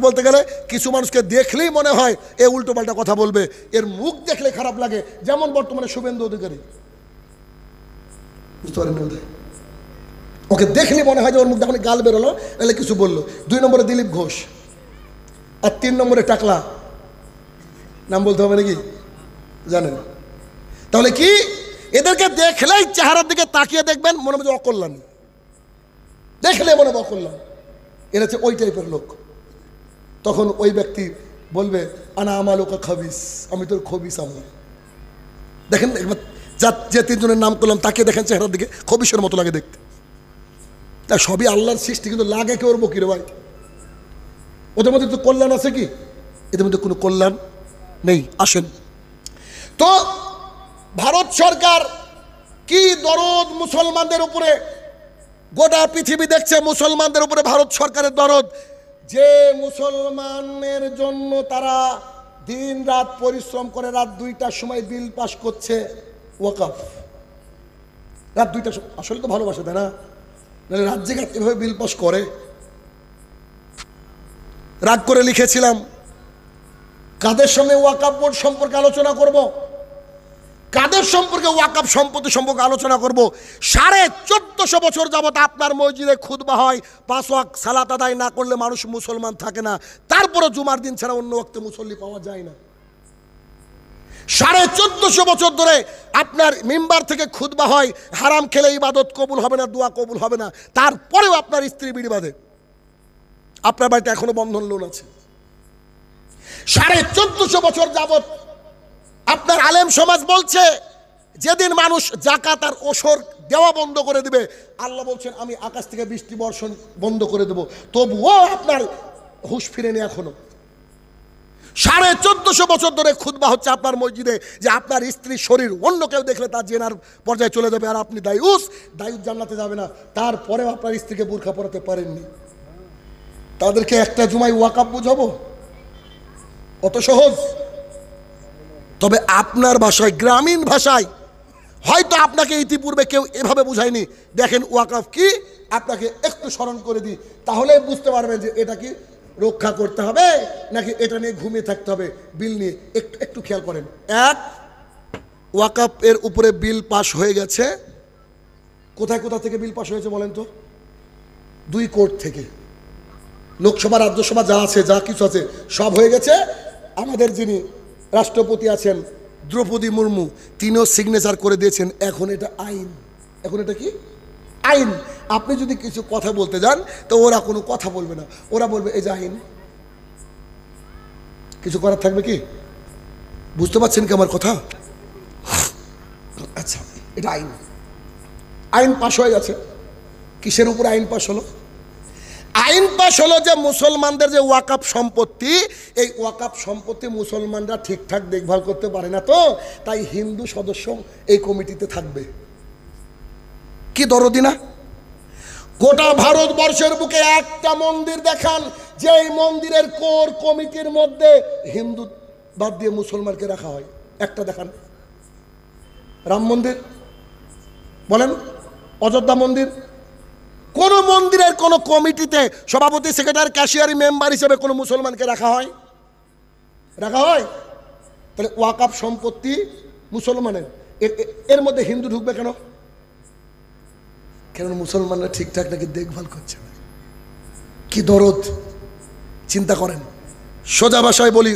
বলতে গেলে কিছু মানুষকে দেখলেই মনে হয় এ উল্টো পাল্টা কথা বলবে, এর মুখ দেখলে খারাপ লাগে, যেমন বর্তমানে শুভেন্দু অধিকারী, বুঝতে পারেন? ওকে দেখলে মনে হয় যে ওর মুখ যখন গাল বেরোলো নাহলে কিছু বললো। 2 নম্বরে দিলীপ ঘোষ, আর 3 নম্বরে টাকলা, নাম বলতে হবে নাকি জানেন? তাহলে কি এদেরকে দেখলেই চেহারার দিকে তাকিয়ে দেখবেন মনে হবে অকল্যাণ, দেখলে মনে হবে অকল্যাণ, এরা হচ্ছে ওই টাইপের লোক। তখন ওই ব্যক্তি বলবে আনা আমালোকা খবিস, আমি তোর খবিস আমল। দেখেন একবার যে 3 জনের নাম করলাম তাকে দেখেন চেহারার দিকে খবিসের মতো লাগে দেখতে। তা সবই আল্লাহর সৃষ্টি, কিন্তু লাগে কে ওর বকিরে ভাই? ওদের মধ্যে তো কল্যাণ আছে কি? এদের মধ্যে কোনো কল্যাণ নেই। আসেন তো, ভারত সরকার কি দরদ মুসলমানদের উপরে, গোটা পৃথিবী দেখছে মুসলমানদের উপরে ভারত সরকারের দরদ। যে মুসলমানের জন্য তারা দিন রাত পরিশ্রম করে রাত 2টার সময় বিল পাস করছে ওয়াকফ, রাত 2টার সময়। আসলে তো ভালোবাসে, তাই না? নাহলে রাজ্যে এভাবে বিল পাস করে? রাগ করে লিখেছিলাম কাদের সঙ্গে ওয়াকফ বোর্ড সম্পর্কে আলোচনা করব, কাদের সম্পর্কে ওয়াকফ সম্পত্তি সম্পর্কে আলোচনা করব। 1450 বছর যাবত আপনার মসজিদে খুতবা হয়, 5 ওয়াক্ত সালাত আদায় না করলে মানুষ মুসলমান থাকে না, তারপরে জুমার দিন ছাড়া অন্য ওয়াক্তে মুসল্লি পাওয়া যায় না। 1450 বছর ধরে আপনার মিম্বার থেকে খুতবা হয়, হারাম খেলে ইবাদত কবুল হবে না, দোয়া কবুল হবে না, তারপরেও আপনার স্ত্রী বিড়ি বাঁধে, আপনার বাড়িতে এখনো বন্ধন লোন আছে। 1450 বছর যাবত আপনার আলেম সমাজ বলছে যেদিন মানুষ জাকাত আর ওসর দেওয়া বন্ধ করে দিবে, আল্লাহ বলছেন আমি আকাশ থেকে বৃষ্টি বর্ষণ বন্ধ করে দেব, তবুও আপনার হুঁশ ফিরেনি এখনো। 1450 বছর ধরে খুতবা হচ্ছে আপনার মসজিদে যে আপনার স্ত্রীর শরীর অন্য কেউ দেখলে তার জেনার পর্যায়ে চলে যাবে, আর আপনি দায়ুস জান্নাতে যাবে না, তারপরেও আপনার স্ত্রীকে বুরখা পরাতে পারেননি। তাদেরকে একটা জুমায় ওয়াকফ বুঝাবো? অত সহজ? তবে আপনার ভাষায়, গ্রামীণ ভাষায় হয়তো আপনাকে ইতিপূর্বে কেউ এভাবে বুঝায়নি। দেখেন ওয়াকফ কি, আপনাকে একটু স্মরণ করে দিই, তাহলে বুঝতে পারবেন যে এটা কি রক্ষা করতে হবে নাকি এটা নিয়ে ঘুমিয়ে থাকতে হবে। বিল নিয়ে একটু খেয়াল করেন। 1, ওয়াকফ এর উপরে বিল পাশ হয়ে গেছে। কোথায় কোথা থেকে বিল পাশ হয়েছে বলেন তো? 2 কোর্ট থেকে, লোকসভা রাজ্যসভা যা আছে, যা কিছু আছে সব হয়ে গেছে। আমাদের যিনি রাষ্ট্রপতি আছেন দ্রৌপদী মুর্মু, তিনিও সিগনেচার করে দিয়েছেন। এখন এটা আইন, এখন এটা কি আইন। আপনি যদি কিছু কথা বলতে যান তো ওরা কোনো কথা বলবে না, ওরা বলবে এই যে আইন। কিছু করার থাকবে কি? বুঝতে পারছেন কি আমার কথা? আচ্ছা, এটা আইন, আইন পাশ হয়ে গেছে। কিসের উপর আইন পাশ হলো? আইন পাশ হলো যে মুসলমানদের যে ওয়াকফ সম্পত্তি, এই ওয়াকফ সম্পত্তি মুসলমানরা ঠিকঠাক দেখভাল করতে পারে না, তো তাই হিন্দু সদস্য এই কমিটিতে থাকবে। কি দরদি না? গোটা ভারতবর্ষের বুকে একটা মন্দির দেখান যে এই মন্দিরের কোর কমিটির মধ্যে হিন্দু বাদ দিয়ে মুসলমানকে রাখা হয়, একটা দেখান। রাম মন্দির বলেন, অযোধ্যা মন্দির, কোন মন্দিরের কোন কমিটিতে সভাপতি, সেক্রেটারি, ক্যাশিয়ারি, মেম্বার হিসেবে কোন মুসলমানকে রাখা হয়? রাখা হয়? তাহলে ওয়াকফ সম্পত্তি মুসলমানের, এর মধ্যে হিন্দু ঢুকবে কেন? কেন মুসলমানরা ঠিকঠাক নাকি দেখভাল করছে না? কি দরদ, চিন্তা করেন। সোজা ভাষায় বলি,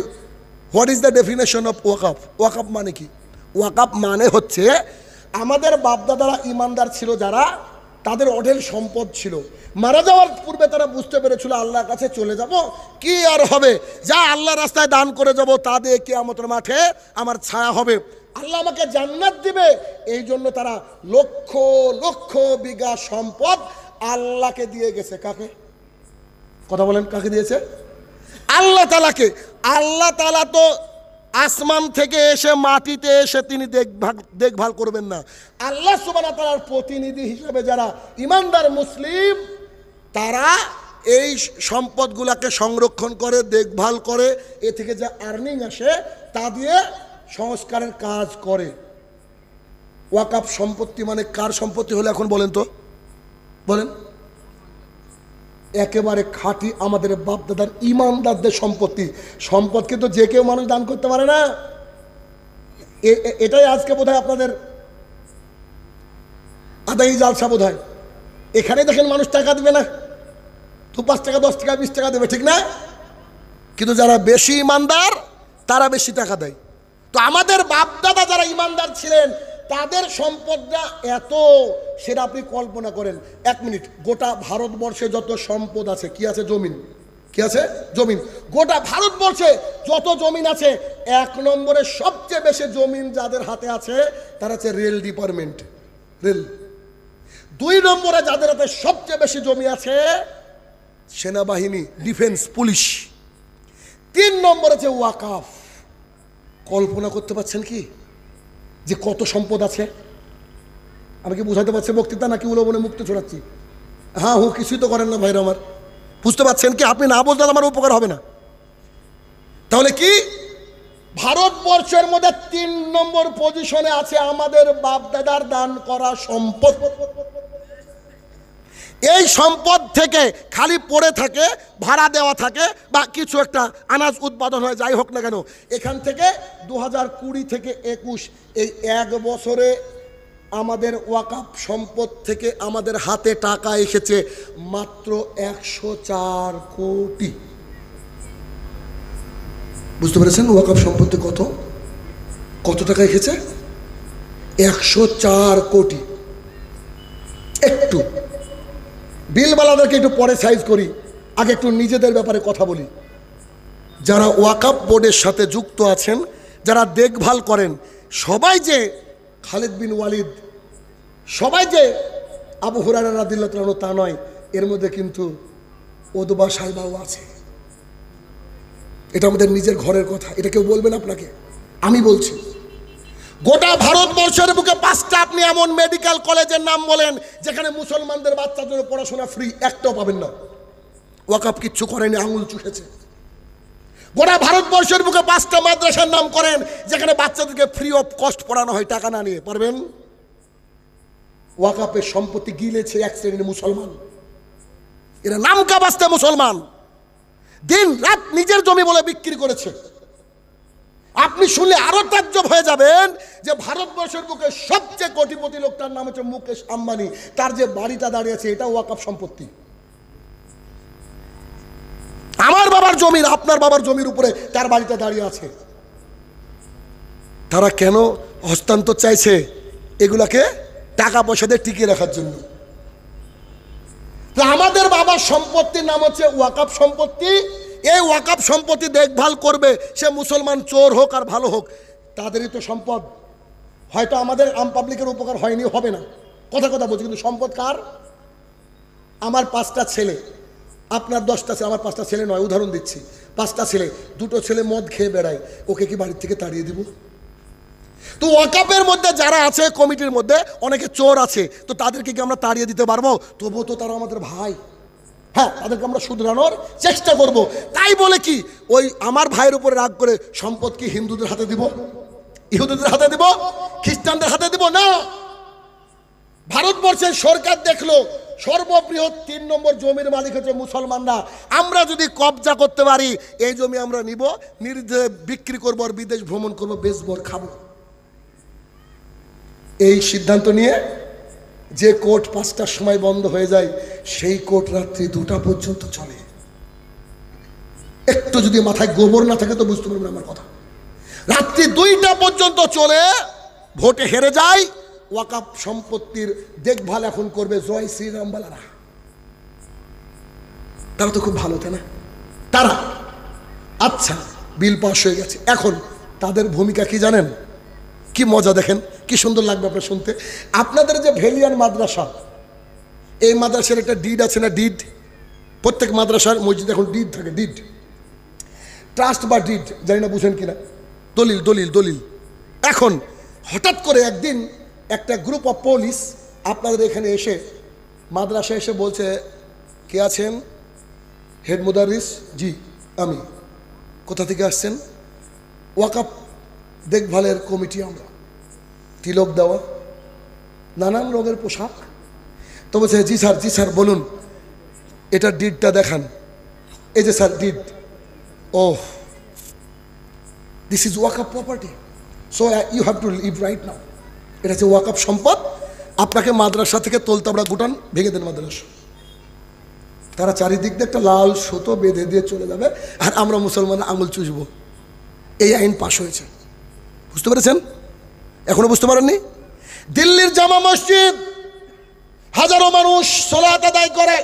what is the definition of waqf? Waqf মানে কি? ওয়াকফ মানে হচ্ছে আমাদের বাপদাদারা ইমানদার ছিল যারা, তাদের অঢেল সম্পদ ছিল, মারা যাওয়ার পূর্বে তারা বুঝতে পেরেছিল আল্লাহর কাছে চলে যাব, কি আর হবে, যা আল্লাহ রাস্তায় দান করে যাব তা দিয়ে কিয়ামতের মাঠে আমার ছায়া হবে, আল্লাহ আমাকে জান্নাত দিবে। এই জন্য তারা লক্ষ লক্ষ বিঘা সম্পদ আল্লাহকে দিয়ে গেছে। কাকে? কথা বলেন, কাকে দিয়েছে? আল্লাহ তাআলাকে। আল্লাহ তাআলা তো আসমান থেকে এসে মাটিতে এসে তিনি দেখভাল করবেন না। আল্লাহ সুবহানাহু ওয়া তাআলার প্রতিনিধি হিসেবে যারা ইমানদার মুসলিম, তারা এই সম্পদগুলোকে সংরক্ষণ করে, দেখভাল করে, এ থেকে যা আর্নিং আসে তা দিয়ে সংস্কারের কাজ করে। ওয়াকফ সম্পত্তি মানে কার সম্পত্তি হলে এখন বলেন তো? বলেন, একেবারে খাঁটি আমাদের বাপদাদার ইমানদারদের সম্পত্তি। সম্পদকে তো যে কেউ মানুষ দান করতে পারে না। এটাই আজকে বোধহয় আপনাদের আদায়ী জালসা বোধহয়। এখানে দেখেন মানুষ টাকা দিবে না, তো 5 টাকা 10 টাকা 20 টাকা দেবে, ঠিক না? কিন্তু যারা বেশি ইমানদার তারা বেশি টাকা দেয়। তো আমাদের বাপদাদা যারা ইমানদার ছিলেন তাদের সম্পদটা এত, সেটা আপনি কল্পনা করেন। 1 মিনিট, গোটা ভারতবর্ষে যত সম্পদ আছে, কি আছে? জমিন। কি আছে? জমিন। গোটা ভারতবর্ষে যত জমিন আছে, 1 নম্বরে সবচেয়ে বেশি জমিন যাদের হাতে আছে তারা হচ্ছে রেল ডিপার্টমেন্ট, রেল। 2 নম্বরে যাদের হাতে সবচেয়ে বেশি জমি আছে সেনাবাহিনী, ডিফেন্স, পুলিশ। 3 নম্বর আছে ওয়াকাফ। কল্পনা করতে পারছেন কি যে কত সম্পদ আছে? আমি কি বুঝাতে পারছি বক্তৃতা, নাকি উলোবনে মুক্ত ছড়াচ্ছি? হ্যাঁ হু কিছুই তো করেন না ভাইরা আমার। বুঝতে পারছেন কি? আপনি না বলতে আমার উপকার হবে না। তাহলে কি ভারতবর্ষের মধ্যে 3 নম্বর পজিশনে আছে আমাদের বাপদাদার দান করা সম্পদ। এই সম্পদ থেকে খালি পড়ে থাকে, ভাড়া দেওয়া থাকে, বা কিছু একটা আনাজ উৎপাদন হয়, যাই হোক না কেন, এখান থেকে 2020 থেকে 21 এই 1 বছরে আমাদের ওয়াকাফ সম্পদ থেকে আমাদের হাতে টাকা এসেছে মাত্র 104 কোটি। বুঝতে পেরেছেন ওয়াকাফ সম্পত্তি কত কত টাকা এসেছে? 104 কোটি। একটু বিলবালাদেরকে একটু পরে সাইজ করি, আগে একটু নিজেদের ব্যাপারে কথা বলি। যারা ওয়াকাফ বোর্ডের সাথে যুক্ত আছেন, যারা দেখভাল করেন, সবাই যে খালিদ বিন ওয়ালিদ, সবাই যে আবু হুরায়রা রাদিয়াল্লাহু তাআলা তা নয়, এর মধ্যে কিন্তু ওদবা সাহেবাও আছে। এটা আমাদের নিজের ঘরের কথা, এটা কেউ বলবেন আপনাকে, আমি বলছি। গোটা ভারতবর্ষের বুকে 5টা আপনি এমন মেডিকেল কলেজের নাম বলেন যেখানে মুসলমানদের বাচ্চাদের পড়াশোনা ফ্রি, একটাও পাবেন না। ওয়াকাফ কিচ্ছু করেনি, আঙুল চুষেছে। গোটা ভারতবর্ষের বুকে 5টা মাদ্রাসার নাম করেন যেখানে বাচ্চাদেরকে ফ্রি অফ কস্ট পড়ানো হয়, টাকা না নিয়ে। পারবেন? ওয়াকাফের সম্পত্তি গিলেছে এক শ্রেণীর মুসলমান। এরা নামকা বাস্তে মুসলমান, দিন রাত নিজের জমি বলে বিক্রি করেছে। আপনি শুনলে আরো তাজ্জব হয়ে যাবেন যে ভারতবর্ষের বুকে সবচেয়ে কোটিপতি লোকটার নাম হচ্ছে মুকেশ আম্বানি, তার যে বাড়িটা দাঁড়িয়ে আছে এটা ওয়াকাফ সম্পত্তি। আমার বাবার জমির, আপনার বাবার জমির উপরে তার বাড়িটা দাঁড়িয়ে আছে। তারা কেন হস্তান্তর চাইছে? এগুলাকে টাকা পয়সা দিয়ে টিকিয়ে রাখার জন্য। আমাদের বাবার সম্পত্তির নাম হচ্ছে ওয়াকাফ সম্পত্তি। এই ওয়াকাফ সম্পত্তি দেখভাল করবে সে মুসলমান, চোর হোক আর ভালো হোক, তাদেরই তো সম্পদ। হয়তো আমাদের আম পাবলিকের উপকার হয়নি, হবে না, কথা বলছি, কিন্তু সম্পদ কার? আমার 5টা ছেলে, আপনার 10টা ছেলে, আমার 5টা ছেলে নয়, উদাহরণ দিচ্ছি। 5টা ছেলে, 2টো ছেলে মদ খেয়ে বেড়ায়, ওকে কি বাড়ির থেকে তাড়িয়ে দিব? তো ওয়াকাফের মধ্যে যারা আছে, কমিটির মধ্যে অনেকে চোর আছে, তো তাদেরকে কি আমরা তাড়িয়ে দিতে পারবো? তবুও তো তারা আমাদের ভাই। হ্যাঁ, তাদেরকে আমরা শুধরানোর চেষ্টা করব। তাই বলে কি ওই আমার ভাইয়ের উপরে রাগ করে সম্পদ কি হিন্দুদের হাতে দিব, ইহুদিদের হাতে দিব, খ্রিস্টানদের হাতে দিব? না। ভারতবর্ষের সরকার দেখলো সর্ববৃহৎ 3 নম্বর জমির মালিক হচ্ছে মুসলমানরা। আমরা যদি কবজা করতে পারি এই জমি আমরা নিব, নির্দ্বিধায় বিক্রি করবো, আর বিদেশ ভ্রমণ করবো, বেচবো, খাবো। এই সিদ্ধান্ত নিয়ে যে কোর্ট 5টার সময় বন্ধ হয়ে যায়, সেই কোর্ট রাত্রি 2টা পর্যন্ত চলে। একটু যদি মাথায় গোবর না থাকে তো বুঝতে পারবেন আমার কথা। রাত্রি 2টা পর্যন্ত চলে, ভোটে হেরে যায়। ওয়াকাফ সম্পত্তির দেখভাল এখন করবে জয় শ্রীরাম বালারা। তারা তো খুব ভালো, তাই না? তারা আচ্ছা, বিল পাস হয়ে গেছে, এখন তাদের ভূমিকা কি জানেন? কি মজা, দেখেন কি সুন্দর লাগবে আপনার শুনতে। আপনাদের যে ভেলিয়ান মাদ্রাসা, এই মাদ্রাসার একটা ডিড আছে না, ডিড? প্রত্যেক মাদ্রাসার মসজিদ এখন ডিড থাকে, ডিড, ট্রাস্ট বা ডিড, জানি না বুঝেন কিনা, দলিল দলিল দলিল। এখন হঠাৎ করে একদিন একটা গ্রুপ অফ পুলিশ আপনাদের এখানে এসে, মাদ্রাসা এসে বলছে, কে আছেন? হেড মুদারিস, জি আমি। কোথা থেকে আসছেন? ওয়াকাফ দেখভালের কমিটি আমরা। তিলক দেওয়া, নানান রঙের পোশাক। তো বলছে জি স্যার, জি স্যার বলুন। এটা ডিডটা দেখান, এই যে sir deed. Oh this is waqf property, so you have to leave right now. এটা হচ্ছে ওয়াকআপ সম্পদ। আপনাকে মাদ্রাসা থেকে তোলতাবড়া গুটান ভেঙে দেন মাদ্রাসা। তারা চারিদিক দিয়ে একটা লাল সুতো বেঁধে দিয়ে চলে যাবে, আর আমরা মুসলমানরা আঙুল চুষবো। এই আইন পাশ হয়েছে, বুঝতে পেরেছেন? এখনো বুঝতে পারেননি? দিল্লির জামা মসজিদ হাজারো মানুষ সালাত আদায় করে,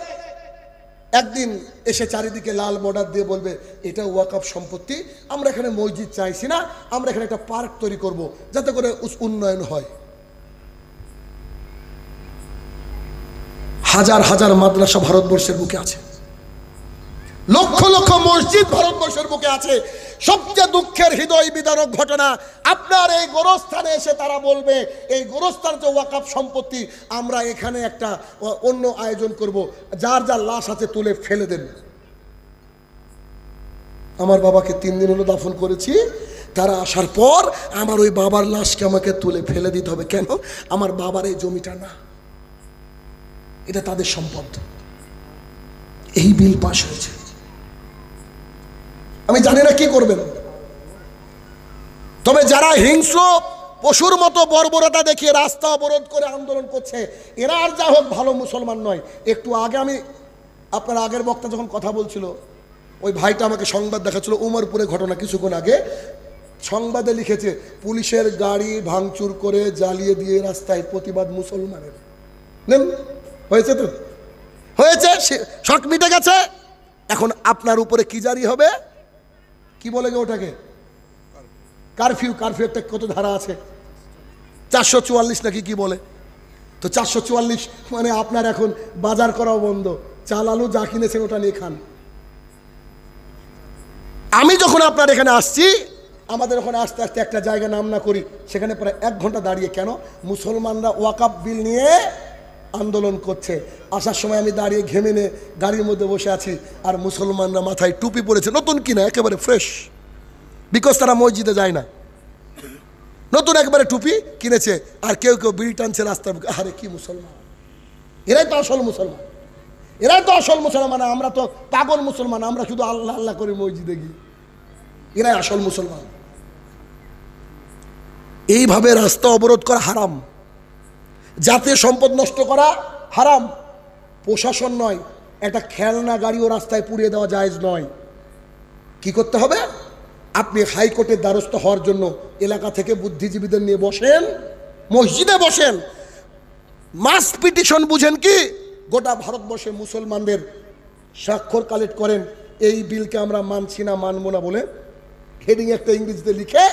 একদিন এসে চারিদিকে লাল বর্ডার দিয়ে বলবে এটা ওয়াকফ সম্পত্তি, আমরা এখানে মসজিদ চাইছি না, আমরা এখানে একটা পার্ক তৈরি করব যাতে করে উন্নয়ন হয়। হাজার হাজার মাদ্রাসা ভারতবর্ষের বুকে আছে, লক্ষ লক্ষ মসজিদ ভারতবর্ষের বুকে আছে। সবচেয়ে দুঃখের হৃদয় বিদারক ঘটনা, আপনার এই গোরস্থানে এসে তারা বলবে এই গোরস্থান যে ওয়াকফ সম্পত্তি, আমরা এখানে একটা অন্য আয়োজন করব, যার যার লাশ আছে তুলে ফেলে দেন। আমার বাবাকে 3 দিন হলো দাফন করেছি, তারা আসার পর আমার ওই বাবার লাশকে আমাকে তুলে ফেলে দিতে হবে। কেন? আমার বাবার এই জমিটা না, এটা তাদের সম্পদ। এই বিল পাশ হয়েছে, আমি জানি না কি করবেন। তবে যারা হিংস্র পশুর মতো বর্বরতা দেখিয়ে রাস্তা অবরোধ করে আন্দোলন করছে, এরা আর যা হোক ভালো মুসলমান নয়। একটু আগে আমি আপনার আগের বক্তা যখন কথা বলছিল, ওই ভাইটা আমাকে সংবাদ দেখাচ্ছিল উমরপুরে ঘটনা, কিছুক্ষণ আগে সংবাদে লিখেছে পুলিশের গাড়ি ভাঙচুর করে জ্বালিয়ে দিয়ে রাস্তায় প্রতিবাদ মুসলমানের। নেন, হয়েছে তো হয়েছে, শক মিটে গেছে। এখন আপনার উপরে কি জারি হবে? কি বলে গে ওটাকে? কারফিউ। কারফিউ একটা কত ধারা আছে, 444 নাকি কি বলে। তো 444 মানে আপনার এখন বাজার করাও বন্ধ, চাল আলু যা কিনেছেন ওটা নিয়ে খান। আমি যখন আপনার এখানে আসছি, আমাদের ওখানে আস্তে আস্তে একটা জায়গা নাম না করি, সেখানে প্রায় 1 ঘন্টা দাঁড়িয়ে, কেন? মুসলমানরা ওয়াকফ বিল নিয়ে আন্দোলন করছে। আসার সময় আমি দাঁড়িয়ে ঘেমে নিয়ে গাড়ির মধ্যে বসে আছি, আর মুসলমানরা মাথায় টুপি পরেছে, নতুন কিনা একেবারে ফ্রেশ, বিকজ তারা মসজিদে যায় না, নতুন একবারে টুপি কিনেছে, আর কেউ কেউ বিড়ি টানছে রাস্তার বুকে। আরে কি মুসলমান, এরাই তো আসল মুসলমান, এরাই তো আসল মুসলমান। আমরা তো পাগল মুসলমান, আমরা শুধু আল্লাহ আল্লাহ করে মসজিদে গিয়ে, এরাই আসল মুসলমান। এইভাবে রাস্তা অবরোধ করা হারাম, জাতীয় সম্পদ নষ্ট করা হারাম। প্রশাসন নয়, একটা খেলনা গাড়িও রাস্তায় পুড়িয়ে দেওয়া জায়েজ নয়। কি করতে হবে? আপনি হাইকোর্টের দ্বারস্থ হওয়ার জন্য এলাকা থেকে বুদ্ধিজীবীদের নিয়ে বসেন, মসজিদে বসেন, মাস পিটিশন, বুঝেন কি, গোটা ভারতবর্ষে মুসলমানদের স্বাক্ষর কালেক্ট করেন, এই বিলকে আমরা মানছি না, মানবো না বলে হেডিং একটা ইংরেজিতে লিখে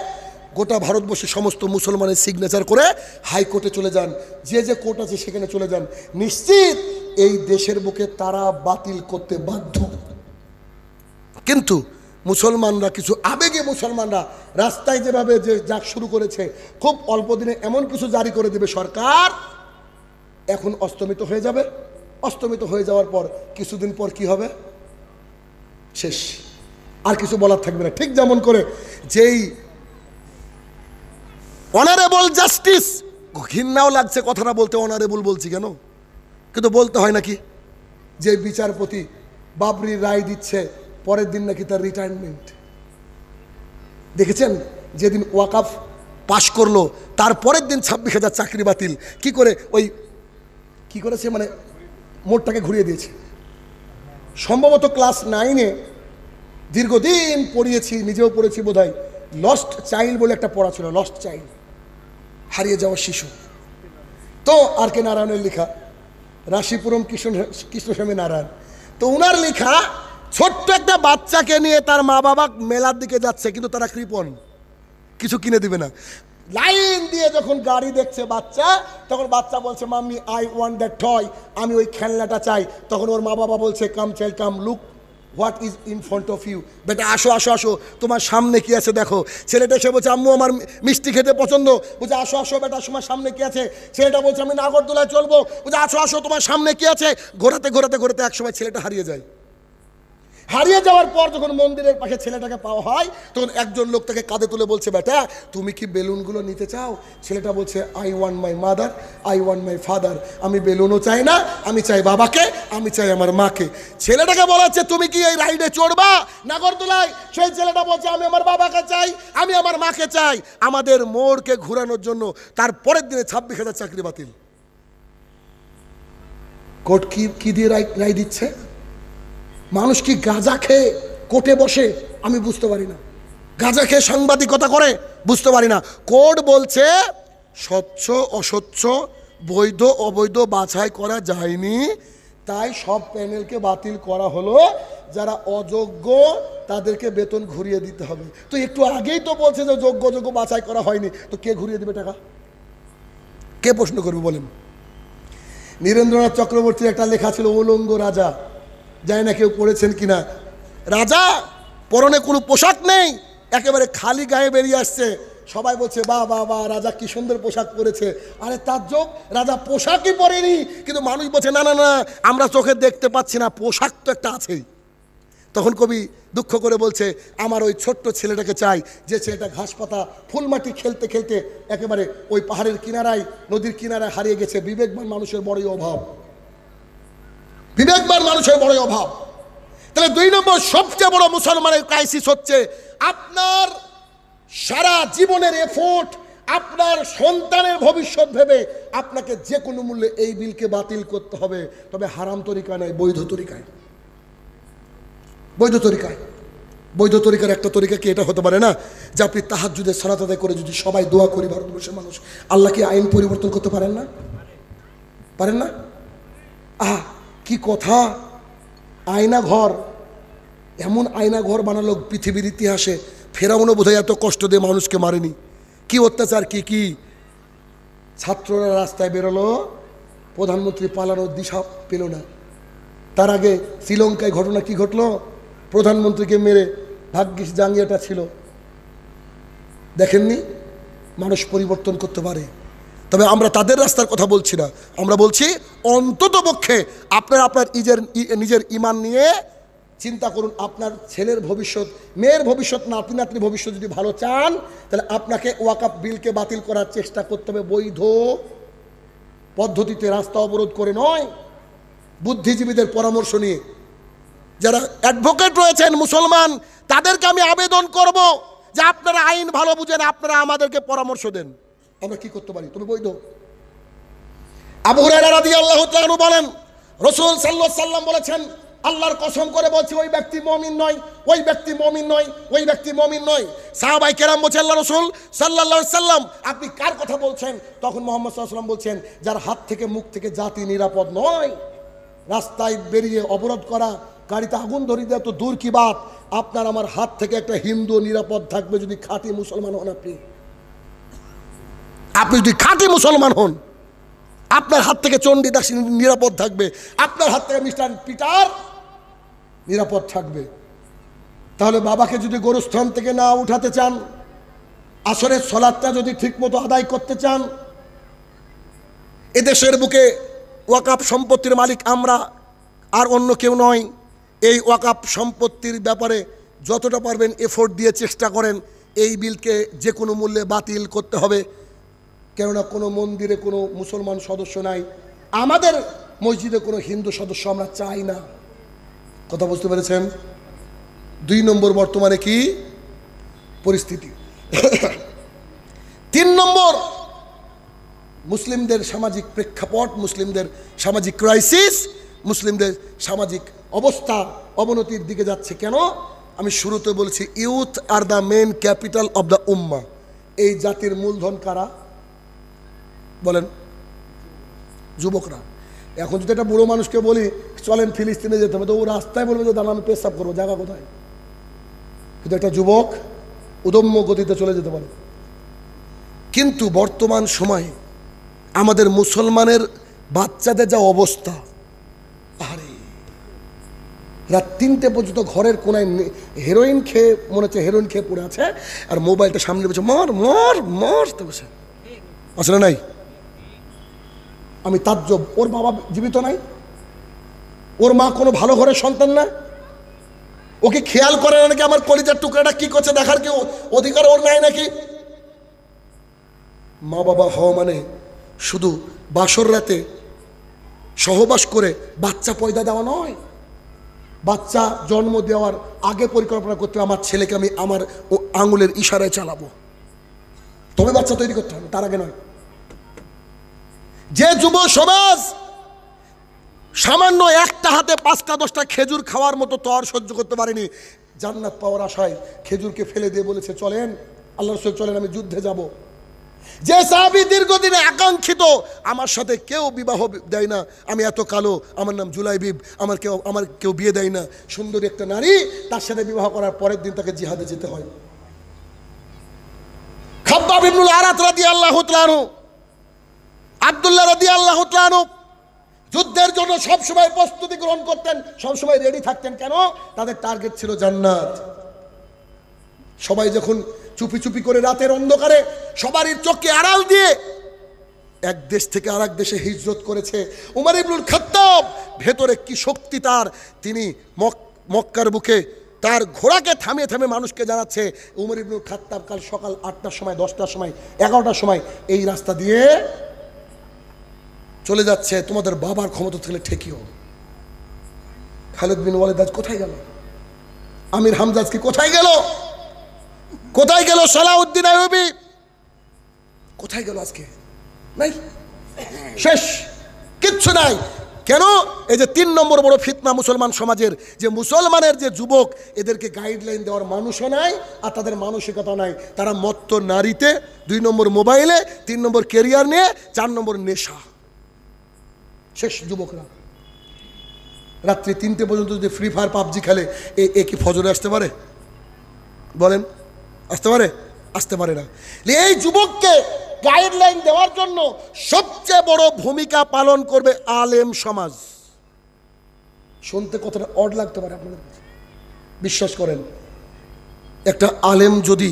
গোটা ভারতবর্ষে সমস্ত মুসলমানের সিগনেচার করে হাইকোর্টে চলে যান, যে যে কোর্ট আছে সেখানে চলে যান। নিশ্চিত এই দেশের বুকে তারা বাতিল করতে বাধ্য। কিন্তু মুসলমানরা, কিছু আবেগে মুসলমানরা রাস্তায় যেভাবে যে যাক শুরু করেছে, খুব অল্প দিনে এমন কিছু জারি করে দেবে সরকার, এখন অস্তমিত হয়ে যাবে। অস্তমিত হয়ে যাওয়ার পর কিছুদিন পর কি হবে? শেষ, আর কিছু বলার থাকবে না। ঠিক যেমন করে যেই অনারেবল জাস্টিস, ঘৃণাও লাগছে কথাটা বলতে, অনারেবল বলছি কেন, কিন্তু বলতে হয় নাকি, যে বিচারপতি বাবরির রায় দিচ্ছে, পরের দিন নাকি তার রিটায়ারমেন্ট। দেখেছেন, যেদিন ওয়াকফ পাশ করলো তার পরের দিন 26,000 চাকরি বাতিল। কি করে? ওই কি করেছে, মানে মোড়টাকে ঘুরিয়ে দিয়েছে। সম্ভবত ক্লাস 9-এ দীর্ঘদিন পড়িয়েছি, নিজেও পড়েছি বোধহয়, লস্ট চাইল্ড বলে একটা পড়া ছিল, লস্ট চাইল্ড, হারিয়ে যাওয়া শিশু। তো আর কে নারায়ণের লেখা, রাশিপুরম কৃষ্ণস্বামী নারায়ণ, তো উনার লেখা, ছোট্ট একটা বাচ্চাকে নিয়ে তার মা বাবা মেলার দিকে যাচ্ছে, কিন্তু তারা কৃপণ, কিছু কিনে দিবে না। লাইন দিয়ে যখন গাড়ি দেখছে বাচ্চা, তখন বাচ্চা বলছে mummy I want that toy, আমি ওই খেলনাটা চাই। তখন ওর মা বাবা বলছে come child come, look what is in front of you, বেটা আসো আসো আসো, তোমার সামনে কি আছে দেখো। ছেলেটা এসে বলছে আম্মু আমার মিষ্টি খেতে পছন্দ, বলছে আসো আসো বেটা তোমার সামনে কি আছে। ছেলেটা বলছে আমি নাগরদোলায় চলবো, বলছে আসো আসো তোমার সামনে কি আছে। ঘোরাতে ঘোরাতে ঘোরাতে একসময় ছেলেটা হারিয়ে যায়। হারিয়ে যাওয়ার পর যখন মন্দিরের পাশে ছেলেটাকে পাওয়া হয়, তখন একজন লোক তাকে কাঁধে তুলে বলছে, বেটা তুমি কি বেলুনগুলো নিতে চাও? ছেলেটা বলছে, I want my mother, I want my father. আমি বেলুনও চাই না, আমি চাই বাবাকে, আমি চাই আমার মাকে। ছেলেটাকে বলাচ্ছে, তুমি কি এই রাইডে চড়বা নাগরদোলায়? সেই ছেলেটা বলছে, আমি আমার বাবাকে চাই, আমি আমার মাকে চাই। আমাদের মোড়কে ঘুরানোর জন্য তার পরের দিনে 26,000 চাকরি বাতিল। কোর্ট কি দিয়ে রায় দিচ্ছে? মানুষ কি গাঁজা খেয়ে কোর্টে বসে? আমি বুঝতে পারি না। গাঁজা খেয়ে সাংবাদিকতা করে? বুঝতে পারি না। কোর্ট বলছে স্বচ্ছ অস্বচ্ছ, বৈধ অবৈধ বাছাই করা যায়নি, তাই সব প্যানেলকে বাতিল করা হলো। যারা অযোগ্য তাদেরকে বেতন ঘুরিয়ে দিতে হবে। তো একটু আগেই তো বলছে যে যোগ্য যোগ্য বাছাই করা হয়নি, তো কে ঘুরিয়ে দেবে টাকা? কে প্রশ্ন করবে বলেন? নীরেন্দ্রনাথ চক্রবর্তীর একটা লেখা ছিল, উলঙ্গ রাজা। জানি না কেউ পড়েছেন কিনা। রাজা পরনে কোনো পোশাক নেই, একেবারে খালি গায়ে বেরিয়ে আসছে। সবাই বলছে, বাহ বাহ বাহ, রাজা কি সুন্দর পোশাক পরেছে। আরে তাজ্জব, রাজা পোশাকই পরেনি, কিন্তু মানুষ বলছে না না না, আমরা চোখে দেখতে পাচ্ছি না, পোশাক তো একটা আছেই। তখন কবি দুঃখ করে বলছে, আমার ওই ছোট্ট ছেলেটাকে চাই, যে ছেলেটা ঘাস পাতা ফুলমাটি খেলতে খেলতে একেবারে ওই পাহাড়ের কিনারায়, নদীর কিনারায় হারিয়ে গেছে। বিবেকবান মানুষের বড়ই অভাব, বিবেকবান মানুষের বড়ই অভাব। তাহলে 2 নম্বর সবচেয়ে বড় মুসলমানের ক্রাইসিস হচ্ছে আপনার সারা জীবনের এফোর্ট, আপনার সন্তানের ভবিষ্যৎ ভেবে আপনাকে যে কোনো মূল্যে এই বিলকে বাতিল করতে হবে। তবে হারাম তরিকা নয়, বৈধ তরিকায়। বৈধ তরিকায়। বৈধ তরিকার একটা তরিকা কি এটা হতে পারে না যে আপনি তাহাজ্জুদের সালাত আদায় করে যদি সবাই দোয়া করি ভারতবর্ষের মানুষ, আল্লাহ কি আইন পরিবর্তন করতে পারেন না? পারেন না? কি কথা! আয়না ঘর, এমন আয়না ঘর বানালো পৃথিবীর ইতিহাসে, ফেরাউনও বোধহয় এত কষ্ট দিয়ে মানুষকে মারেনি। কি অত্যাচার! কি ছাত্ররা রাস্তায় বেরোলো, প্রধানমন্ত্রী পালানোর দিশা পেল না। তার আগে শ্রীলঙ্কায় ঘটনা কি ঘটলো? প্রধানমন্ত্রীকে মেরে, ভাগ্যিস জাঙ্গিয়াটা ছিল। দেখেননি? মানুষ পরিবর্তন করতে পারে। তবে আমরা তাদের রাস্তার কথা বলছি না, আমরা বলছি অন্তত পক্ষে আপনার নিজের ঈমান নিয়ে চিন্তা করুন। আপনার ছেলের ভবিষ্যৎ, মেয়ের ভবিষ্যৎ, নাতি নাতনির ভবিষ্যৎ যদি ভালো চান, তাহলে আপনাকে ওয়াকফ বিলকে বাতিল করার চেষ্টা করতে হবে বৈধ পদ্ধতিতে, রাস্তা অবরোধ করে নয়, বুদ্ধিজীবীদের পরামর্শ নিয়ে। যারা অ্যাডভোকেট রয়েছেন মুসলমান, তাদেরকে আমি আবেদন করব যে আপনারা আইন ভালো বুঝেন, আপনারা আমাদেরকে পরামর্শ দেন, আমরা কি করতে পারি। তবে বৈধ। আবু হুরায়রা রাদিয়াল্লাহু তাআলা আনহু বলেন, রাসূল সাল্লাল্লাহু আলাইহি ওয়াসাল্লাম বলেছেন, আল্লাহর কসম করে বলছি, ওই ব্যক্তি মুমিন নয়, ওই ব্যক্তি মুমিন নয়, ওই ব্যক্তি মুমিন নয়। সাহাবায়ে কেরাম বলছেন, আল্লাহ রাসূল সাল্লাল্লাহু আলাইহি ওয়াসাল্লাম আপনি কার কথা বলছেন? তখন মুহাম্মদ সাল্লাল্লাহু আলাইহি ওয়াসাল্লাম বলছেন, যার হাত থেকে মুখ থেকে জাতি নিরাপদ নয়। রাস্তায় বেরিয়ে অবরোধ করা, গাড়িতে আগুন ধরিয়ে দেওয়া তো দূর কি বাত, আপনার আমার হাত থেকে একটা হিন্দু নিরাপদ থাকবে যদি খাঁটি মুসলমান হন। আপনি যদি খাঁটি মুসলমান হন, আপনার হাত থেকে চণ্ডীদাস নিরাপদ থাকবে, আপনার হাত থেকে মিস্টার পিটার নিরাপদ থাকবে। তাহলে বাবাকে যদি গোরস্থান থেকে না উঠাতে চান, আসরের সালাতটা যদি ঠিকমতো আদায় করতে চান, এদেশের বুকে ওয়াকফ সম্পত্তির মালিক আমরা, আর অন্য কেউ নয়। এই ওয়াকফ সম্পত্তির ব্যাপারে যতটা পারবেন এফোর্ট দিয়ে চেষ্টা করেন, এই বিলকে যে কোনো মূল্যে বাতিল করতে হবে। কেননা কোনো মন্দিরে কোনো মুসলমান সদস্য নাই, আমাদের মসজিদে কোনো হিন্দু সদস্য আমরা চাই না। কথা বুঝতে পেরেছেন? 2 নম্বর বর্তমানে কি পরিস্থিতি। 3 নম্বর, মুসলিমদের সামাজিক প্রেক্ষাপট, মুসলিমদের সামাজিক ক্রাইসিস, মুসলিমদের সামাজিক অবস্থা অবনতির দিকে যাচ্ছে। কেন? আমি শুরুতে বলেছি, youth are the main capital of the ummah. এই জাতির মূলধন কারা বলেন? যুবকরা। এখন যদি একটা বুড়ো মানুষকে বলি চলেন ফিলিস্তিনে যেতে হবে, তো ও রাস্তায় বলবে যে দাঁড়া আমি পেশাব করবো, জায়গা কোথায়? কিন্তু একটা যুবক উদম্য গতিতে চলে যেতে পারে। কিন্তু বর্তমান সময়ে আমাদের মুসলমানের বাচ্চাদের যা অবস্থা, আরে রাত 3টে পর্যন্ত ঘরের কোনায় হেরোইন খেয়ে, মনে হচ্ছে হেরোইন খেয়ে পড়ে আছে, আর মোবাইলটা সামনে বসে মর মর মর বসে আসলে নাই। আমি তাজ্জব, ওর বাবা জীবিত নাই, ওর মা কোনো ভালো ঘরের সন্তান না, ওকে খেয়াল করে না নাকি আমার কলিজার টুকরাটা কি করছে দেখার কি অধিকার ওর নাই নাকি? মা বাবা হওয়া মানে শুধু বাসর রাতে সহবাস করে বাচ্চা পয়দা দেওয়া নয়। বাচ্চা জন্ম দেওয়ার আগে পরিকল্পনা করতে হবে, আমার ছেলেকে আমি আমার আঙুলের ইশারায় চালাবো, তবে বাচ্চা তৈরি করতে হবে, তার আগে নয়। যে যুব সমাজ সামান্য একটা হাতে 5টা 10টা খেজুর খাওয়ার মতো তর সহ্য করতে পারেনি, জান্নাত পাওয়ার আশায় খেজুরকে ফেলে দিয়ে বলেছে চলেন আল্লাহ রাসূল চলেন আমি যুদ্ধে যাব। যে সাহাবী দীর্ঘদিনে আকাঙ্ক্ষিত, আমার সাথে কেউ বিবাহ দেয় না, আমি এত কালো, আমার নাম জুলাইবিব, আমার কেউ বিয়ে দেয় না, সুন্দরী একটা নারী, তার সাথে বিবাহ করার পরের দিন তাকে জিহাদে যেতে হয়। খাব্বাব ইবনুল আরাত রাদিয়াল্লাহু তাআলা আনহু, আব্দুল্লাহ রাদিয়াল্লাহু তাআলা আনহু যুদ্ধের জন্য সবসময় প্রস্তুতি গ্রহণ করতেন, সবসময় রেডি থাকতেন। কেন? তাদের টার্গেট ছিল জান্নাত। সবাই যখন চুপি চুপি করে রাতের অন্ধকারে সবারই চোখে আড়াল দিয়ে এক দেশ থেকে আরেক দেশে হিজরত করেছে উমর ইবনুল খাত্তাব, ভেতরে কি শক্তি তার, তিনি মক্কার বুকে তার ঘোড়াকে থামিয়ে থামিয়ে মানুষকে জানাচ্ছে উমর ইবনুল খাত্তাব কাল সকাল 8টার সময়, 10টার সময়, 11টার সময় এই রাস্তা দিয়ে চলে যাচ্ছে, তোমাদের বাবার ক্ষমতা থাকলে ঠেকিও। খালিদ বিন ওয়ালিদ আজ কোথায় গেল? আমির হামজা আজকে কোথায় গেল? কোথায় গেল সালাউদ্দিন আইয়ুবী? কোথায় গেল আজকে? নাই, শেষ, কিচ্ছু নাই। কেন? এই যে 3 নম্বর বড় ফিতনা মুসলমান সমাজের, যে মুসলমানের যে যুবক, এদেরকে গাইডলাইন দেওয়ার মানুষও নাই আর তাদের মানসিকতা নাই। তারা মত্ত নারীতে, 2 নম্বর মোবাইলে, 3 নম্বর কেরিয়ার নিয়ে, 4 নম্বর নেশা। শেষ যুবকরা রাত্রি 3টে পর্যন্ত যদি ফ্রি ফায়ার পাবজি খেলে, এ কি ফজরে আসতে পারে? বলেন, আসতে পারে? আসতে পারে না। এই যুবককে গাইডলাইন দেওয়ার জন্য সবচেয়ে বড় ভূমিকা পালন করবে আলেম সমাজ। শুনতে কতটা অড লাগতে পারে আপনাদের কাছে, বিশ্বাস করেন, একটা আলেম যদি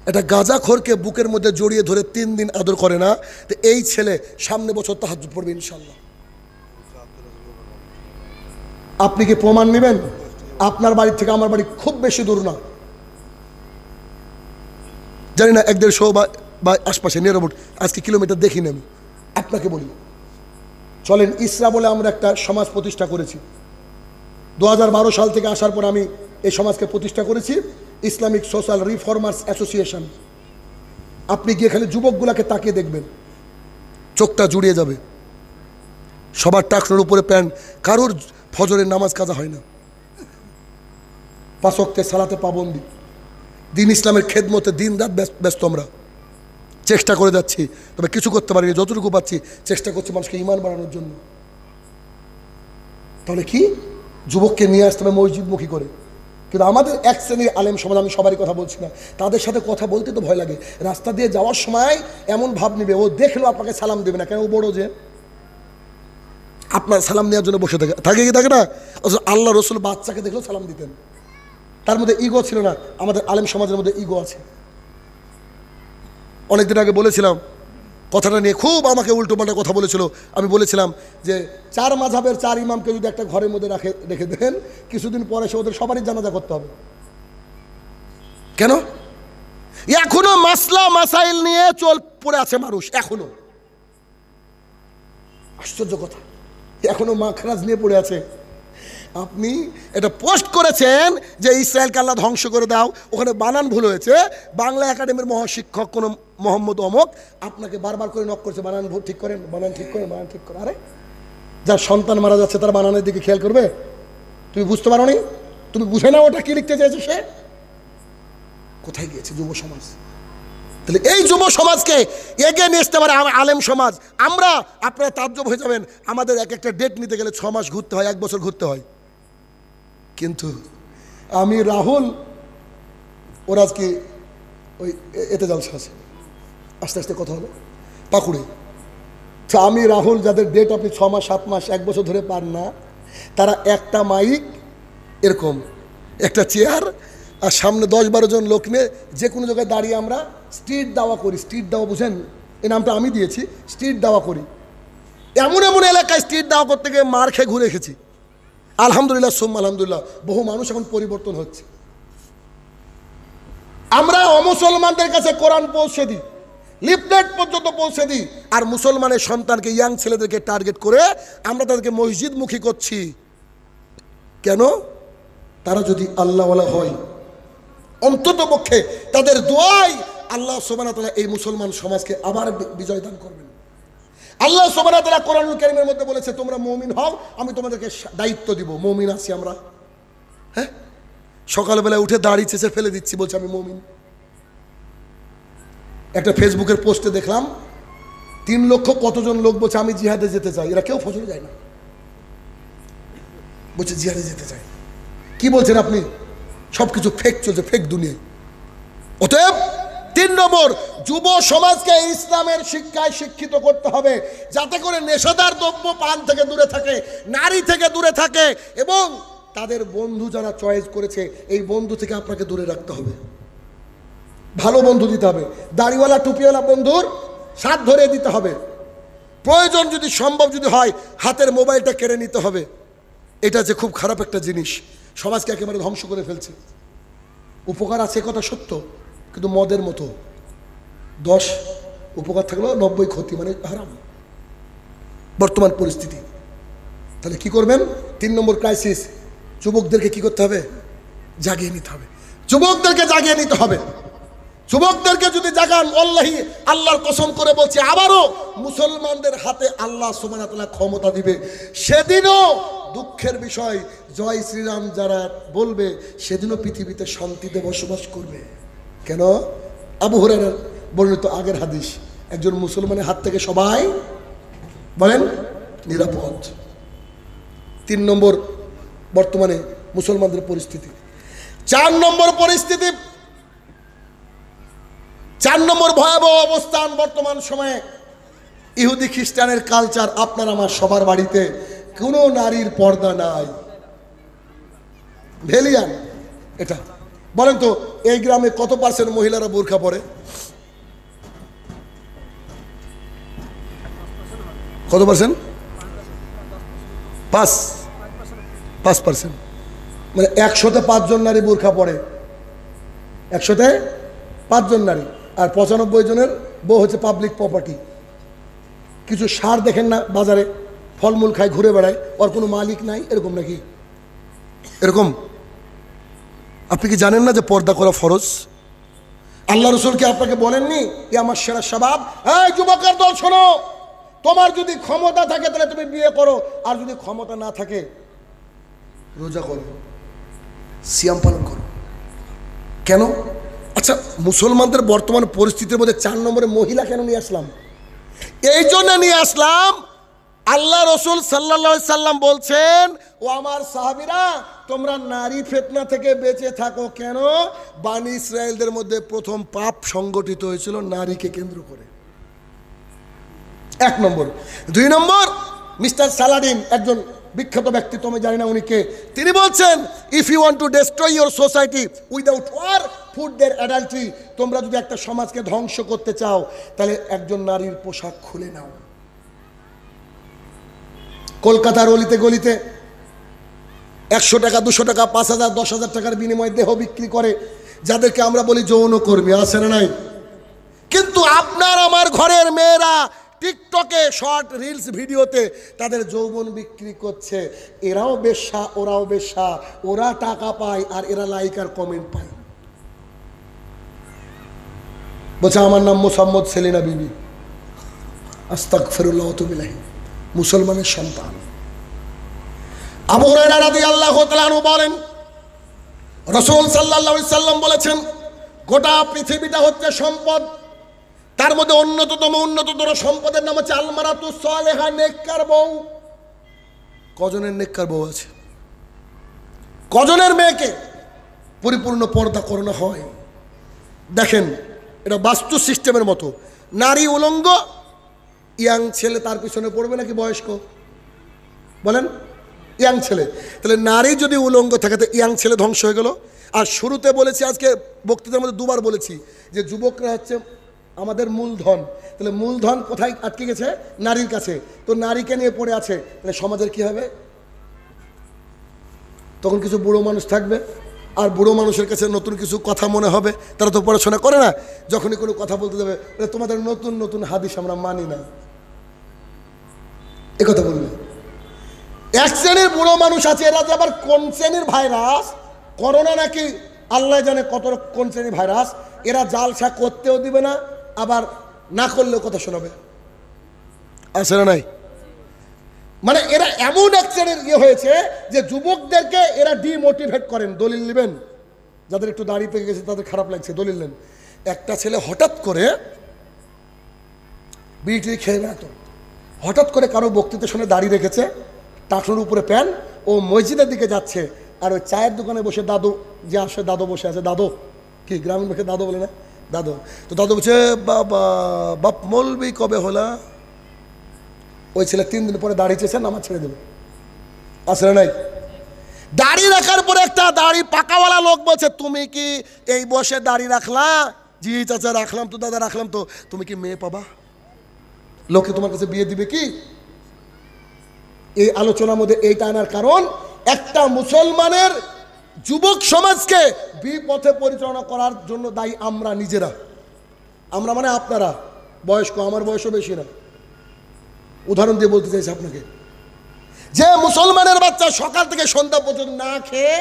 একটা গাঁজাখোরকে বুকের মধ্যে জড়িয়ে ধরে 3 দিন আদর করে না, তো এই ছেলে সামনে বছর তাহাজ্জুদ পড়বে ইনশাল্লাহ। আপনি কি প্রমাণ নেবেন? আপনার বাড়ি থেকে আমার বাড়ি খুব বেশি দূর না, জানি না 1-150 বা আশপাশে নিরাপদ, আজকে কিলোমিটার দেখিনি আমি। আপনাকে বলি, চলেন ইসরা বলে আমরা একটা সমাজ প্রতিষ্ঠা করেছি। 2012 সাল থেকে আসার পর আমি এই সমাজকে প্রতিষ্ঠা করেছি, ইসলামিক সোশ্যাল রিফর্মার্স অ্যাসোসিয়েশন। আপনি গিয়ে খালি যুবকগুলাকে তাকিয়ে দেখবেন, চোখটা জুড়িয়ে যাবে। সবার টাকনোর উপরে প্যান্ট, কারোর ফজরের নামাজ কাজা হয় না, 5 ওয়াক্তের সালাতে পাবন্দি, দিন ইসলামের খেদমতে দিন রাত ব্যস্ত। আমরা চেষ্টা করে যাচ্ছি, তবে কিছু করতে পারিনি, যতটুকু পাচ্ছি চেষ্টা করছি মানুষকে ঈমান বাড়ানোর জন্য। তাহলে কি যুবককে নিয়ে আসতে হবে মসজিদমুখী করে। কিন্তু আমাদের এক শ্রেণীর আলেম সমাজ, আমি সবারই কথা বলছি না, তাদের সাথে কথা বলতে তো ভয় লাগে। রাস্তা দিয়ে যাওয়ার সময় এমন ভাব নেবে, ও দেখলো আপনাকে সালাম দেবে না, কেন? ও বড়, যে আপনার সালাম নেওয়ার জন্য বসে থাকে কি থাকে না? আল্লাহ রসুল বাচ্চাকে দেখলেও সালাম দিতেন, তার মধ্যে ইগো ছিল না। আমাদের আলেম সমাজের মধ্যে ইগো আছে। অনেকদিন আগে বলেছিলাম, কথাটা নিয়ে খুব আমাকে উল্টোপাল্টা কথা বলেছিল। আমি বলেছিলাম যে 4 মাযহাবের 4 ইমামকে যদি একটা ঘরের মধ্যে রেখে দেন, কিছুদিন পরে সে ওদের সবারই জানাজা করতে হবে। কেন? এখনো মাসলা মাসাইল নিয়ে পড়ে আছে মানুষ, এখনো। আশ্চর্য কথা, এখনো মাখরাজ নিয়ে পড়ে আছে। আপনি এটা পোস্ট করেছেন যে ইসরায়েলকে আল্লাহ ধ্বংস করে দাও, ওখানে বানান ভুল হয়েছে। বাংলা একাডেমির মহাশিক্ষক কোন মোহাম্মদ অমক আপনাকে বারবার করে নক করছে, বানান ঠিক করেন, বানান ঠিক করেন, বানান ঠিক করেন। আরে যার সন্তান মারা যাচ্ছে তার বানানের দিকে খেয়াল করবে? তুমি বুঝতে পারো নি? তুমি বুঝে না ওটা কি লিখতে চাইছে সে? কোথায় গিয়েছে যুব সমাজ? তাহলে এই যুব সমাজকে এগিয়ে নিয়ে আসতে পারে আলেম সমাজ। আমরা, আপনারা তাজ্জব হয়ে যাবেন, আমাদের একটা ডেট নিতে গেলে 6 মাস ঘুরতে হয়, 1 বছর ঘুরতে হয়। কিন্তু আমি রাহুল, ওরা আজকে ওই এতে জলসা আছে, আস্তে আস্তে কথা হলো পাকুড়ে। তো আমি রাহুল, যাদের ডেট আপনি 6 মাস 7 মাস 1 বছর ধরে পান না, তারা একটা মাইক, এরকম একটা চেয়ার আর সামনে 10-12 জন লোক নিয়ে যে কোনো জায়গায় দাঁড়িয়ে আমরা স্ট্রিট দাওয়া করি। স্ট্রিট দাওয়া বুঝেন? এই নামটা আমি দিয়েছি, স্ট্রিট দাওয়া করি। এমন এমন এলাকায় স্ট্রিট দাওয়া করতে গিয়ে মার খেয়ে ঘুরে এসেছি। আলহামদুলিল্লাহ সুম্মা আলহামদুলিল্লাহ, বহু মানুষ এখন পরিবর্তন হচ্ছে। আমরা অমুসলমানদের কাছে কোরআন পৌঁছে দিই, লিফলেট পর্যন্ত পৌঁছে দিই, আর মুসলমানের সন্তানকে, ইয়াং ছেলেদেরকে টার্গেট করে আমরা তাদেরকে মসজিদমুখী করছি। কেন? তারা যদি আল্লাহওয়ালা হয়, অন্তত পক্ষে তাদের দোয়ায় আল্লাহ সুবহানাহু ওয়া তাআলা এই মুসলমান সমাজকে আবার বিজয় দান করবেন। আল্লাহ সুবহানাহু ওয়া তাআলা কোরআনুল কারীমের মধ্যে বলেছে, তোমরা মুমিন হও, আমি তোমাদেরকে দায়িত্ব দিব। মুমিন আছি আমরা? হ্যাঁ, সকালবেলায় উঠে দাড়ি চেঁচে ফেলে দিচ্ছি, বলছে আমি মুমিন। একটা ফেসবুকের পোস্টে দেখলাম 3 লক্ষ কতজন লোক বলছে আমি জিহাদে যেতে চাই। এরা কেউ ফজরে যায় না, বলছে জিহাদে যেতে চাই। কি বলছেন আপনি? সবকিছু ফেক চলছে, ফেক দুনিয়ায়। অতএব 3 নম্বর, যুব সমাজকে ইসলামের শিক্ষায় শিক্ষিত করতে হবে, যাতে করে নেশাদার দ্রব্য পান থেকে দূরে থাকে, নারী থেকে দূরে থাকে, এবং তাদের বন্ধু যারা চয়েস করেছে এই বন্ধু থেকে আপনাকে দূরে রাখতে হবে। ভালো বন্ধু দিতে হবে, দাড়িওয়ালা টুপিওয়ালা বন্ধুর সাথ ধরে দিতে হবে। প্রয়োজন যদি সম্ভব যদি হয় হাতের মোবাইলটা কেড়ে নিতে হবে। এটা যে খুব খারাপ একটা জিনিস, সমাজকে একেবারে ধ্বংস করে ফেলছে। উপকার আছে কথা সত্য, কিন্তু মদের মতো 10 উপকার থাকলেও 90 ক্ষতি, মানে হারাম বর্তমান পরিস্থিতি। তাহলে কি করবেন? 3 নম্বর ক্রাইসিস, যুবকদেরকে কি করতে হবে? জাগিয়ে নিতে হবে। যুবকদেরকে জাগিয়ে নিতে হবে। যুবকদেরকে যদি জাগান, আল্লাহি আল্লাহর কসম করে বলছি, আবারও মুসলমানদের হাতে আল্লাহ সুবহানাহু ওয়া তাআলা ক্ষমতা দিবে। সেদিনও দুঃখের বিষয়, জয় শ্রীরাম যারা বলবে সেদিনও পৃথিবীতে শান্তিতে বসবাস করবে। কেন? আবু হুরায়রা বর্ণিত আগের হাদিস, একজন মুসলমানের হাত থেকে সবাই বলেন নিরাপদ। 3 নম্বর বর্তমানে মুসলমানদের পরিস্থিতি। 4 নম্বর পরিস্থিতি, 4 নম্বর ভয়াবহ অবস্থান বর্তমান সময়ে, ইহুদি খ্রিস্টানের কালচার। আপনার আমার সবার বাড়িতে কোনো নারীর পর্দা নাই, ভেলিয়ান এটা। বলেন তো এই গ্রামে কত % মহিলারা বোরকা পরে? কত %? 5%। মানে 100-তে 5 জন নারী বোরকা পরে, 100-তে 5 জন নারী, আর 95 জনের বউ হচ্ছে পাবলিক প্রপার্টি। কিছু সার দেখেন না বাজারে, ফলমূল খায়, ঘুরে বেড়ায়, ওর কোনো মালিক নাই, এরকম নাকি? এরকম? আপনি কি জানেন না যে পর্দা করা ফরজ? আল্লাহ রাসূল কি আপনাকে বলেননি যে আমার সেরা শাবাব? এই যুবকের দল শোনো, তোমার যদি ক্ষমতা থাকে তাহলে তুমি বিয়ে করো, আর যদি ক্ষমতা না থাকে রোজা করো, সিয়াম পালন করো। কেন? আচ্ছা, মুসলমানদের বর্তমান পরিস্থিতির মধ্যে 4 নম্বরে মহিলা কেন নিয়ে আসলাম? এই জন্য নিয়ে আসলাম, আল্লাহ রসুল সাল্লাল্লাহু আলাইহি সাল্লাম বলছেন, ও আমার সাহাবীরা, তোমরা নারী ফিতনা থেকে বেঁচে থাকো। কেন? বনী ইসরায়েলদের মধ্যে প্রথম পাপ সংগঠিত হয়েছিল নারীকে কেন্দ্র করে। 1 নম্বর। 2 নম্বর, মিস্টার সালাডিন, একজন বিখ্যাত ব্যক্তিত্ব, আমি জানি না উনি কে, তিনি বলছেন, if you want to destroy your society without war food there adultery, তোমরা যদি একটা সমাজকে ধ্বংস করতে চাও তাহলে একজন নারীর পোশাক খুলে নাও। কলকাতার অলিতে গলিতে 100 টাকা, 200 টাকা, 5,000, 10,000 টাকার বিনিময়ে দেহ বিক্রি করে, যাদেরকে আমরা বলি যৌনকর্মী, আছে না নাই? কিন্তু আপনার আমার ঘরের মেয়েরা টিকটকে শর্ট রিলস ভিডিওতে তাদের যৌবন বিক্রি করছে। এরাও বেশ্যা, ওরাও বেশ্যা, ওরা টাকা পায় আর এরা লাইক আর কমেন্ট পায়। বলছে আমার নাম মোসাম্মদ সেলিনা বিবি, আস্তাগফিরুল্লাহ ওয়া আতুবু ইলাইহি, মুসলমানের সন্তান। আবু হুরায়রা রাদিয়াল্লাহু তাআলা আনহু বলেন, রাসূল সাল্লাল্লাহু আলাইহি সাল্লাম বলেছেন, গোটা পৃথিবীটা হচ্ছে সম্পদ, তার মধ্যে উন্নততর সম্পদের নাম হচ্ছে আলমারাতুস সালেহা, নেককার বউ। কজনের নেককার বউ আছে? কজনের মেয়েকে পরিপূর্ণ পর্দা করানো হয়? দেখেন, এটা বাস্তু সিস্টেমের মতো। নারী উলঙ্গ, ইয়াং ছেলে তার পিছনে পড়বে নাকি বয়স্ক? বলেন, ইয়াং ছেলে। তাহলে নারী যদি উলঙ্গ থাকে তো ইয়াং ছেলে ধ্বংস হয়ে গেল। আর শুরুতে বলেছি, আজকে বক্তৃতার মধ্যে 2 বার বলেছি যে যুবকরা হচ্ছে আমাদের মূলধন। তাহলে মূলধন কোথায় আটকে গেছে? নারীর কাছে। তো নারীকে নিয়ে পড়ে আছে, তাহলে সমাজের কি হবে? তখন কিছু বুড়ো মানুষ থাকবে, আর বুড়ো মানুষের কাছে নতুন কিছু কথা মনে হবে, তারা তো পড়াশোনা করে না। যখনই কোনো কথা বলতে যাবে, তোমাদের নতুন নতুন হাদিস আমরা মানি না, এ কথা বলবে। এক শ্রেণীর বুড়ো মানুষ আছে, এরা যে আবার কোন শ্রেণীর ভাইরাস, করোনা নাকি আল্লাহ জানে কত কোন শ্রেণীর ভাইরাস, এরা জালসা করতেও দিবে না, আবার না করলেও কথা শোনাবে, আছে না নাই? মানে এরা এমন এক শ্রেণীর হয়েছে যে যুবকদেরকে এরা ডিমোটিভেট করেন। দলিল নেবেন, যাদের একটু দাড়ি পেকে গেছে তাদের খারাপ লাগছে, দলিল নেন। একটা ছেলে হঠাৎ করে বিড়ি খেয়ে বেড়াতো, হঠাৎ করে কারো বক্তৃতা শুনে দাড়ি রেখেছে, টাকনুর উপরে প্যান্ট, ও মসজিদের দিকে যাচ্ছে, আর ওই চায়ের দোকানে বসে দাদু যে আসে, দাদু বসে আছে, দাদু কি গ্রামীণ মুখে দাদু বলে না, দাদু, তো দাদু বলছে বাবা বাপ মৌলবি কবে হলা? ওই ছেলে 3 দিন পরে দাড়ি চেয়েছেন, আমার ছেড়ে দেবে, আসলে নাই? দাড়ি রাখার পরে একটা দাড়ি পাকাওয়ালা লোক বলছে, তুমি কি এই বসে দাড়ি রাখলা? জি চাচা রাখলাম তো, দাদা রাখলাম তো। তুমি কি মেয়ে পাবা? লোকে তোমার কাছে বিয়ে দিবে কি? এই আলোচনার মধ্যে এইটা আনার কারণ, একটা মুসলমানের যুবক সমাজকে বিপথে পরিচালনা করার জন্য দায়ী আমরা নিজেরা। আমরা মানে আপনারা, বয়স্ক, আমার বয়সও বেশি না। উদাহরণ দিয়ে বলতে চাইছি আপনাকে, যে মুসলমানের বাচ্চা সকাল থেকে সন্ধ্যা পর্যন্ত না খেয়ে,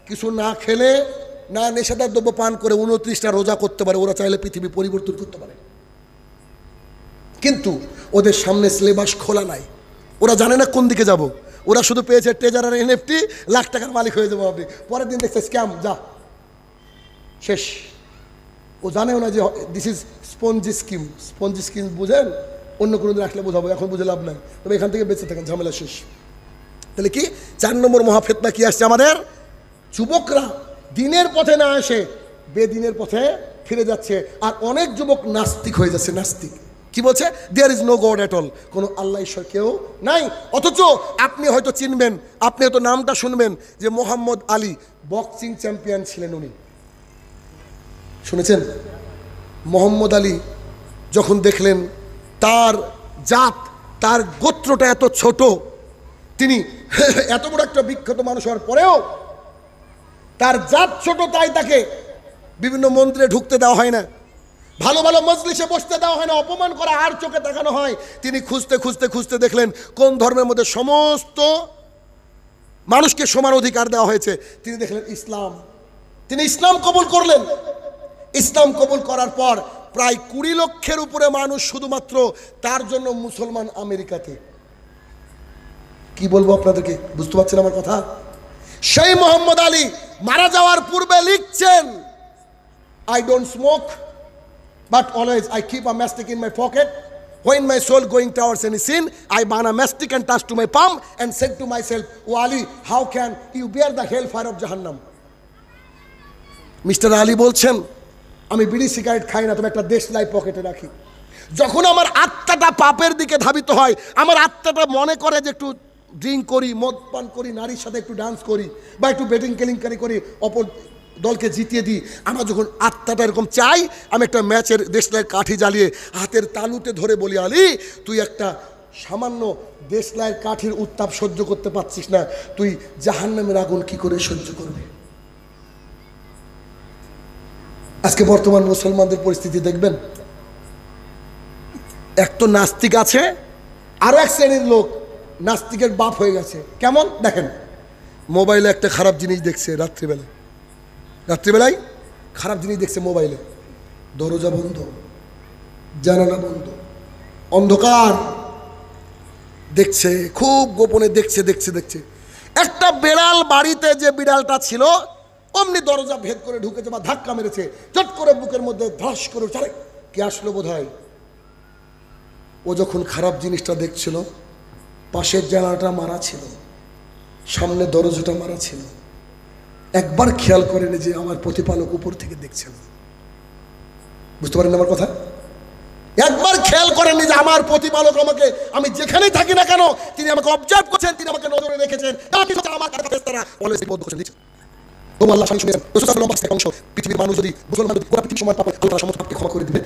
কিছু না খেলে, না নেশাদার দ্রব্য পান করে 29টা রোজা করতে পারে, ওরা চাইলে পৃথিবী পরিবর্তন করতে পারে। কিন্তু ওদের সামনে সিলেবাস খোলা নাই, ওরা জানে না কোন দিকে যাব। ওরা শুধু পেয়েছে ট্রেজার আর এনএফটি, লাখ টাকার মালিক হয়ে যাবো আপনি, পরের দিন দেখছে স্ক্যাম, যা শেষ। ও জানেও না যে this is spongy scheme. Spongy scheme বুঝেন? অন্য কোনো দিন আসলে বোঝাবো, এখন বুঝে লাভ নাই। তবে এখান থেকে বেঁচে থাকেন, ঝামেলা শেষ। তাহলে কি 4 নম্বর মহাফেতনা কি আসছে আমাদের? যুবকরা দিনের পথে না এসে বেদিনের পথে ফিরে যাচ্ছে, আর অনেক যুবক নাস্তিক হয়ে যাচ্ছে। নাস্তিক কি বলছে? There is no god at all, কোনো আল্লাহ ঈশ্বর কেউ নাই। অথচ আপনি হয়তো চিনবেন, আপনি হয়তো নামটা শুনবেন যে মোহাম্মদ আলী বক্সিং চ্যাম্পিয়ন ছিলেন। উনি শুনেছেন? মোহাম্মদ আলী যখন দেখলেন তার জাত, তার গোত্রটা এত ছোট, তিনি এত বড় একটা বিখ্যাত মানুষ হওয়ার পরেও তার জাত ছোট, তাই তাকে বিভিন্ন মন্দিরে ঢুকতে দেওয়া হয় না, ভালো ভালো মজলিসে বসতে দেওয়া হয় না, অপমান করা আর চোখে দেখানো হয়। তিনি খুঁজতে খুঁজতে খুঁজতে দেখলেন কোন ধর্মের মধ্যে সমস্ত মানুষকে সমান অধিকার দেওয়া হয়েছে। তিনি দেখলেন ইসলাম। তিনি ইসলাম কবুল করলেন। ইসলাম কবুল করার পর প্রায় 20 লক্ষের উপরে মানুষ শুধুমাত্র তার জন্য মুসলমান আমেরিকাতে। কি বলবো আপনাদেরকে, বুঝতে পারছেন আমার কথা? সেই মোহাম্মদ আলী মারা যাওয়ার পূর্বে লিখছেন, I don't smoke, but always I keep a mastic in my pocket. When my soul going towards any sin, I burn a mastic and touch to my palm and said to myself, O Ali, how can you bear the hellfire of Jahannam? Mister Ali বলছেন, আমি বিড়ি cigarette খাই না, তবে একটা দেশলাই পকেটে রাখি। যখন আমার আত্মাটা পাপের দিকে ধাবিত হয়, আমার আত্মাটা মনে করে যে একটু ড্রিঙ্ক করি, মদ পান করি, নারীর সাথে একটু ডান্স করি, বা একটু বেটিং কেলেঙ্কারি করি, অপর দলকে জিতিয়ে দিই, আমার যখন আত্মাটা এরকম চাই, আমি একটা ম্যাচের দেশলাইয়ের কাঠি জ্বালিয়ে হাতের তালুতে ধরে বলি, আলী তুই একটা সামান্য দেশলাইয়ের কাঠির উত্তাপ সহ্য করতে পারছিস না, তুই জাহান্নামের আগুন কি করে সহ্য করবি? আজকে বর্তমান মুসলমানদের পরিস্থিতি দেখবেন, এক তো নাস্তিক আছে, আরো এক শ্রেণীর লোক নাস্তিকের বাপ হয়ে গেছে। কেমন দেখেন, মোবাইলে একটা খারাপ জিনিস দেখছে, রাত্রিবেলায় খারাপ জিনিস দেখছে মোবাইলে, দরজা বন্ধ, জানালা বন্ধ, অন্ধকার, দেখছে, খুব গোপনে দেখছে। একটা বেড়াল বাড়িতে যে বিড়ালটা ছিল অমনি দরজা ভেদ করে ঢুকেছে বা ধাক্কা মেরেছে, চট করে বুকের মধ্যে ধ্রাস করে চারে কে আসলো বোধ হয়। ও যখন খারাপ জিনিসটা দেখছিল, পাশের জানালাটা মারা ছিল, সামনে দরজাটা মারা ছিল, একবার খেয়াল করেনি যে আমার প্রতিপালক উপর থেকে দেখছেন। বুঝতে পারেন আমার কথা? একবার খেয়াল করেনি যে আমার প্রতিপালক আমাকে, আমি যেখানেই থাকি না কেন, তিনি আমাকে অবজার্ভ করছেন, তিনি আমাকে নজরে রেখেছেন। পৃথিবীর মানুষ যদি মুসলমান, গোটা পৃথিবীর সময় পাবে, আল্লাহ সমস্ত পাপকে ক্ষমা করে দিবে।